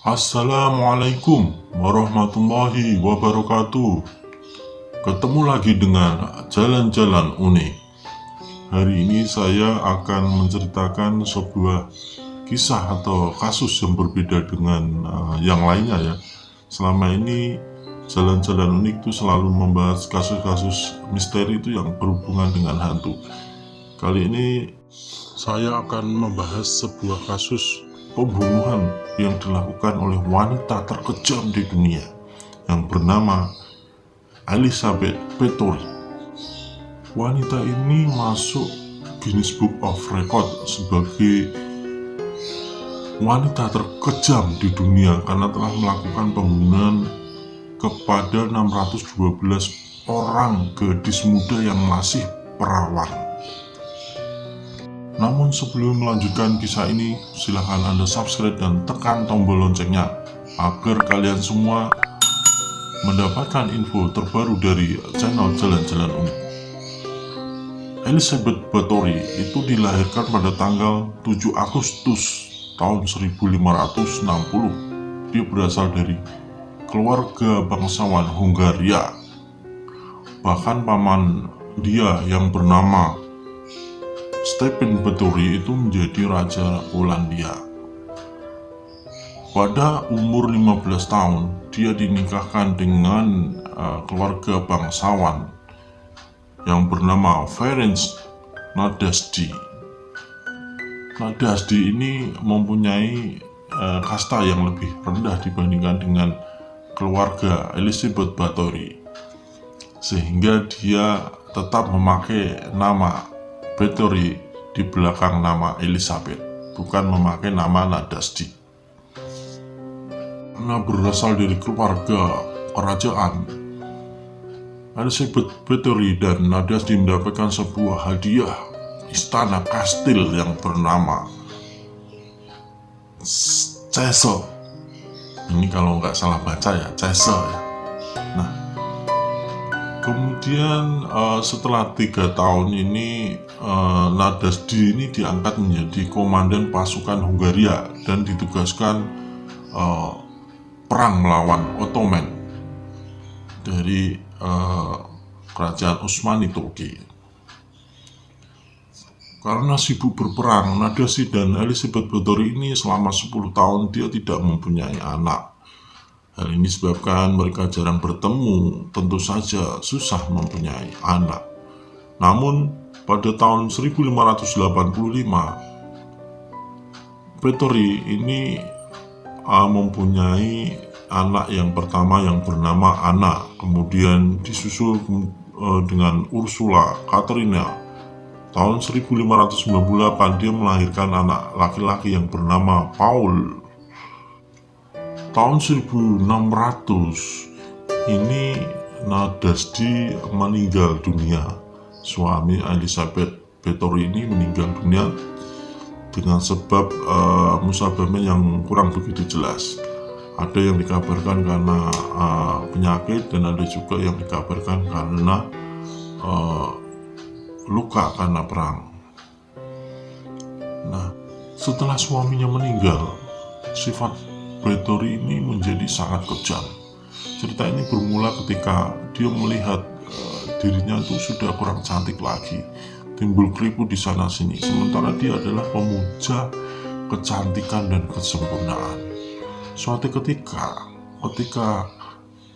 Assalamualaikum warahmatullahi wabarakatuh. Ketemu lagi dengan jalan-jalan unik. Hari ini saya akan menceritakan sebuah kisah atau kasus yang berbeda dengan yang lainnya ya. Selama ini jalan-jalan unik itu selalu membahas kasus-kasus misteri itu yang berhubungan dengan hantu. Kali ini saya akan membahas sebuah kasus pembunuhan yang dilakukan oleh wanita terkejam di dunia yang bernama Elizabeth Bathory. Wanita ini masuk Guinness Book of Record sebagai wanita terkejam di dunia karena telah melakukan pembunuhan kepada 612 orang gadis muda yang masih perawan. Namun sebelum melanjutkan kisah ini, silahkan Anda subscribe dan tekan tombol loncengnya agar kalian semua mendapatkan info terbaru dari channel Jalan-Jalan Unik. Elizabeth Bathory itu dilahirkan pada tanggal 7 Agustus tahun 1560. Dia berasal dari keluarga bangsawan Hungaria. Bahkan paman dia yang bernama Stephen Bathory itu menjadi Raja Polandia. Pada umur 15 tahun, dia dinikahkan dengan keluarga bangsawan yang bernama Ferenc Nadasdy. Nadasdy ini mempunyai kasta yang lebih rendah dibandingkan dengan keluarga Elizabeth Bathory, sehingga dia tetap memakai nama Bathory di belakang nama Elizabeth, bukan memakai nama Nadasdy. Karena berasal dari keluarga kerajaan, Elizabeth Bathory dan Nadasdy mendapatkan sebuah hadiah istana kastil yang bernama Cecil. Ini kalau nggak salah baca ya, Cecil ya. Nah, kemudian setelah 3 tahun ini Nadasdy ini diangkat menjadi komandan pasukan Hungaria dan ditugaskan perang melawan Ottoman dari kerajaan Utsmani Turki. Karena sibuk berperang, Nadasdy dan Elizabeth Bathory ini selama 10 tahun dia tidak mempunyai anak. Hal ini disebabkan mereka jarang bertemu, tentu saja susah mempunyai anak. Namun pada tahun 1585, Bathory ini mempunyai anak yang pertama yang bernama Anna, kemudian disusul dengan Ursula Katerina. Tahun 1598 dia melahirkan anak laki-laki yang bernama Paul. Tahun 1600 ini Nadasdy meninggal dunia. Suami Elizabeth Bathory ini meninggal dunia dengan sebab musababnya yang kurang begitu jelas. Ada yang dikabarkan karena penyakit dan ada juga yang dikabarkan karena luka karena perang. Nah, setelah suaminya meninggal, sifat Bathory ini menjadi sangat kejam. Cerita ini bermula ketika dia melihat dirinya itu sudah kurang cantik lagi, timbul keriput di sana sini, sementara dia adalah pemuja kecantikan dan kesempurnaan. Suatu ketika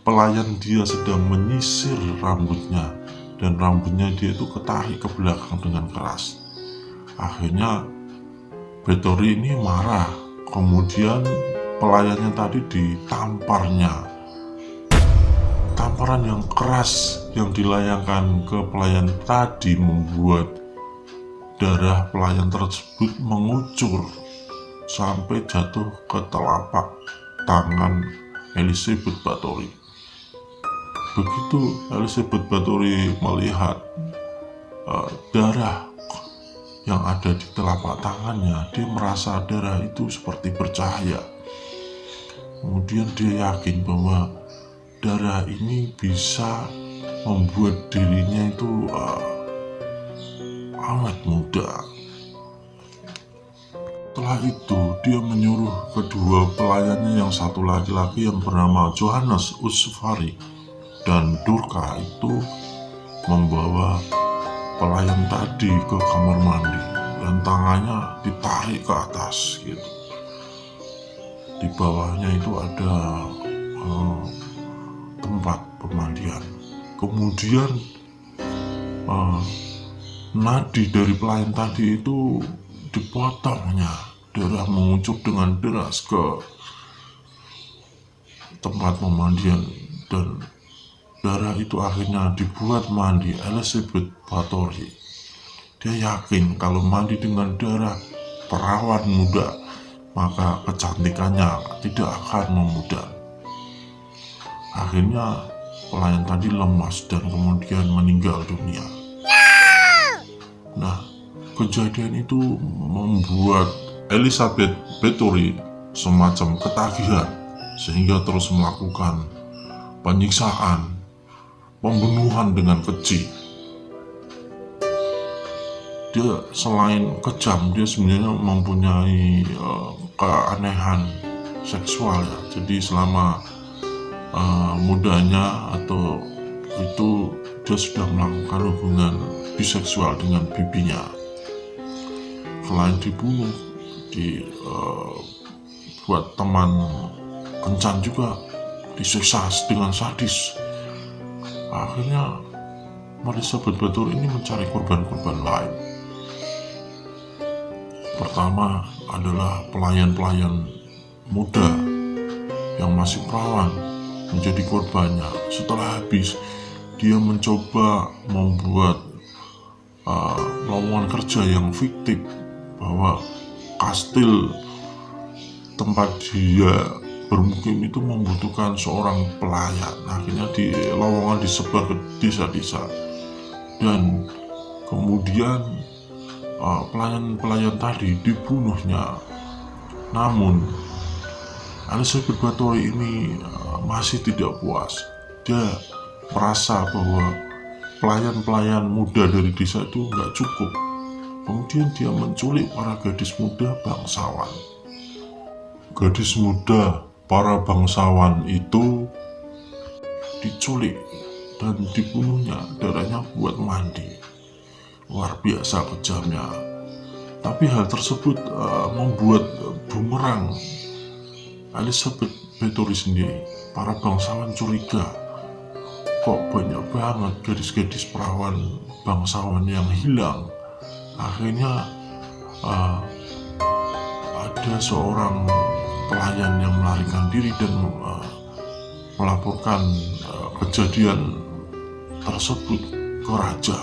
pelayan dia sedang menyisir rambutnya dan rambutnya dia itu ketarik ke belakang dengan keras. Akhirnya Bathory ini marah, kemudian pelayannya tadi ditamparnya. Tamparan yang keras yang dilayangkan ke pelayan tadi membuat darah pelayan tersebut mengucur sampai jatuh ke telapak tangan Elizabeth Bathory. Begitu Elizabeth Bathory melihat darah yang ada di telapak tangannya, dia merasa darah itu seperti bercahaya. Kemudian dia yakin bahwa darah ini bisa membuat dirinya itu awet muda. Setelah itu, dia menyuruh kedua pelayannya yang satu laki-laki yang bernama Johannes Usfari dan Durka itu membawa pelayan tadi ke kamar mandi dan tangannya ditarik ke atas gitu. Di bawahnya itu ada tempat pemandian. Kemudian nadi dari pelayan tadi itu dipotongnya, darah mengucur dengan deras ke tempat pemandian dan darah itu akhirnya dibuat mandi Elizabeth Bathory. Dia yakin kalau mandi dengan darah perawan muda maka kecantikannya tidak akan memudar. Akhirnya pelayan tadi lemas dan kemudian meninggal dunia. Nah, kejadian itu membuat Elizabeth Bathory semacam ketagihan sehingga terus melakukan penyiksaan, pembunuhan dengan keji. Dia selain kejam, dia sebenarnya mempunyai keanehan seksual ya. Jadi selama mudanya atau itu dia sudah melakukan hubungan biseksual dengan bibinya. Selain dibunuh, buat teman kencan juga disiksa dengan sadis. Akhirnya Elizabeth Bathory ini mencari korban-korban lain. Pertama adalah pelayan-pelayan muda yang masih perawan menjadi korbannya. Setelah habis, dia mencoba membuat lowongan kerja yang fiktif bahwa kastil tempat dia bermukim itu membutuhkan seorang pelayan. Akhirnya lowongan disebar ke desa-desa dan kemudian pelayan-pelayan tadi dibunuhnya. Namun Elizabeth Bathory ini masih tidak puas. Dia merasa bahwa pelayan-pelayan muda dari desa itu nggak cukup. Kemudian dia menculik para gadis muda bangsawan. Gadis muda para bangsawan itu diculik dan dibunuhnya, darahnya buat mandi. Luar biasa kejamnya. Tapi hal tersebut membuat bumerang Elizabeth Bathory sendiri. Para bangsawan curiga, kok banyak banget gadis-gadis perawan bangsawan yang hilang. Akhirnya ada seorang pelayan yang melarikan diri dan melaporkan kejadian tersebut ke raja.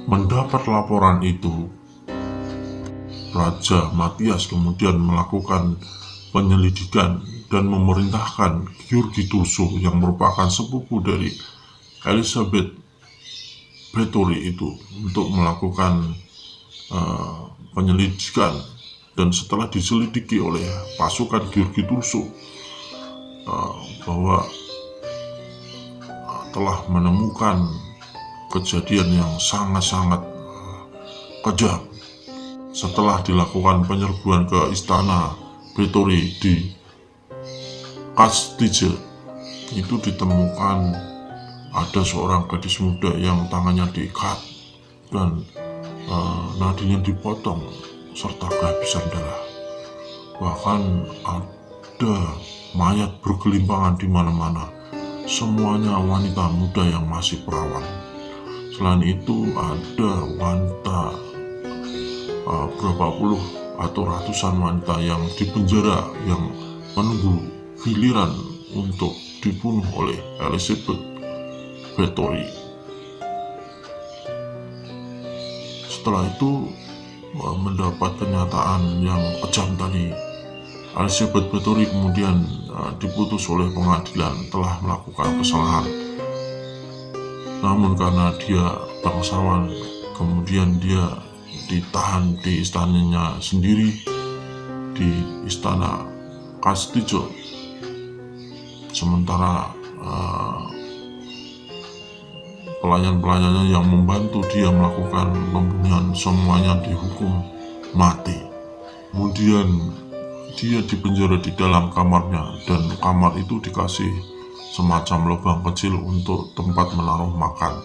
Mendapat laporan itu, Raja Matias kemudian melakukan penyelidikan dan memerintahkan György Turso yang merupakan sepupu dari Elizabeth Bathory itu untuk melakukan penyelidikan. Dan setelah diselidiki oleh pasukan György Turso bahwa telah menemukan kejadian yang sangat-sangat kejam. Setelah dilakukan penyerbuan ke istana Bathory di Kastil, itu ditemukan ada seorang gadis muda yang tangannya diikat dan nadinya dipotong serta kehabisan darah. Bahkan ada mayat bergelimpangan di mana-mana. Semuanya wanita muda yang masih perawan. Selain itu ada wanita berapa puluh atau ratusan wanita yang dipenjara yang menunggu giliran untuk dibunuh oleh Elizabeth Bathory. Setelah itu mendapat kenyataan yang kejam tadi, Elizabeth Bathory kemudian diputus oleh pengadilan telah melakukan kesalahan. Namun karena dia bangsawan, kemudian dia ditahan di istananya sendiri, di istana Kastil. Sementara pelayan-pelayannya yang membantu dia melakukan pembunuhan semuanya dihukum mati. Kemudian dia dipenjara di dalam kamarnya, dan kamar itu dikasih semacam lubang kecil untuk tempat menaruh makan.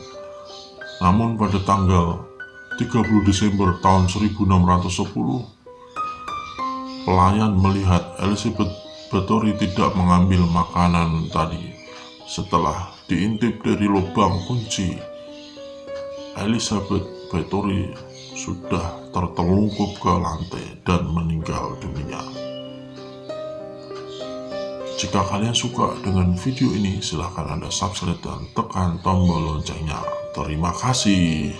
Namun pada tanggal 30 Desember tahun 1610, pelayan melihat Elizabeth Bathory tidak mengambil makanan tadi. Setelah diintip dari lubang kunci, Elizabeth Bathory sudah tertelungkup ke lantai dan meninggal dunia. Jika kalian suka dengan video ini, silahkan Anda subscribe dan tekan tombol loncengnya. Terima kasih.